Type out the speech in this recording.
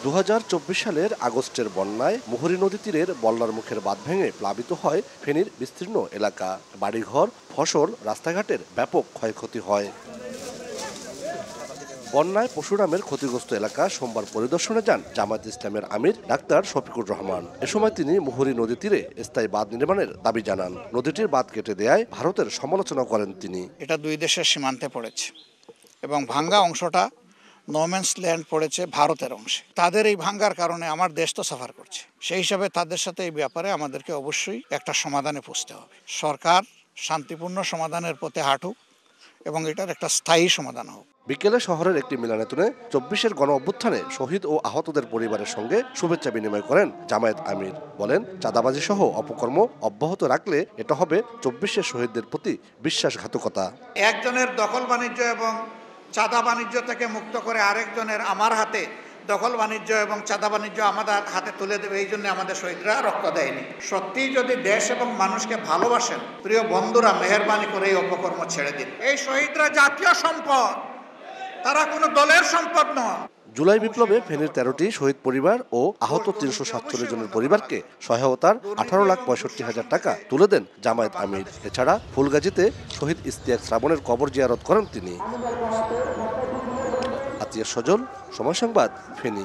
2024 সালের আগস্টের বন্যায় মুহুরী নদী তীরের বল্লার মুখের বাঁধ ভেঙে প্লাবিত হয় ফেনীর বিস্তীর্ণ এলাকা। বাড়িঘর, ফসল, রাস্তাঘাটের ব্যাপক ক্ষয়ক্ষতি হয়। বন্যায় পশুরামের ক্ষতিগ্রস্ত এলাকা সোমবার পরিদর্শনে যান জামায়াতে ইসলামের আমির ডাক্তার শফিকুর রহমান। এ সময় তিনি মুহুরী নদী তীরে স্থায়ী বাঁধ নির্মাণের দাবি জানান। নদীটির বাঁধ কেটে দেয়ায় ভারতের সমালোচনা করেন তিনি। এটা দুই দেশের সীমান্তে পড়েছে এবং ভাঙ্গা অংশটা নোম্যান্স ল্যান্ড পড়েছে ভারতের অংশে। তাদের এই ভাঙ্গার কারণে আমার দেশ তো সাফার করছে। সেই হিসাবে তাদের সাথে এই ব্যাপারে আমাদেরকে অবশ্যই একটা সমাধানে পৌঁছতে হবে। সরকার শান্তিপূর্ণ সমাধানের পথে হাঁটুক এবং এটার একটা স্থায়ী সমাধান হোক। বিকেলে শহরের একটি মিলনায়তনে 24-এর গণ অভ্যুত্থানে শহীদ ও আহতদের পরিবারের সঙ্গে শুভেচ্ছা বিনিময় করেন জামায়াত আমির। বলেন, চাঁদাবাজি সহ অপকর্ম অব্যাহত রাখলে এটা হবে 24-এর শহীদদের প্রতি বিশ্বাসঘাতকতা। একজনের দখল বাণিজ্য এবং চাঁদা বাণিজ্য থেকে মুক্ত করে আরেকজনের আমার হাতে দখল বাণিজ্য এবং চাঁদা বাণিজ্য আমাদের হাতে তুলে দেবে, এই জন্য আমাদের শহীদরা রক্ত দেয়নি। সত্যিই যদি দেশ এবং মানুষকে ভালোবাসেন, প্রিয় বন্ধুরা, মেহেরবানি করে এই অপকর্ম ছেড়ে দিন। এই শহীদরা জাতীয় সম্পদ, তারা কোনো দলের সম্পদ নয়। জুলাই বিপ্লবে ফেনীর 13টি শহীদ পরিবার ও আহত 347 জনের পরিবারকে সহায়তার 18,65,000 টাকা তুলে দেন জামায়াত আমির। এছাড়া ফুলগাজীতে শহীদ ইশতিয়াক শ্রাবণের কবর জিয়ারত করেন তিনি। আতিয়া সজল, সময় সংবাদ, ফেনী।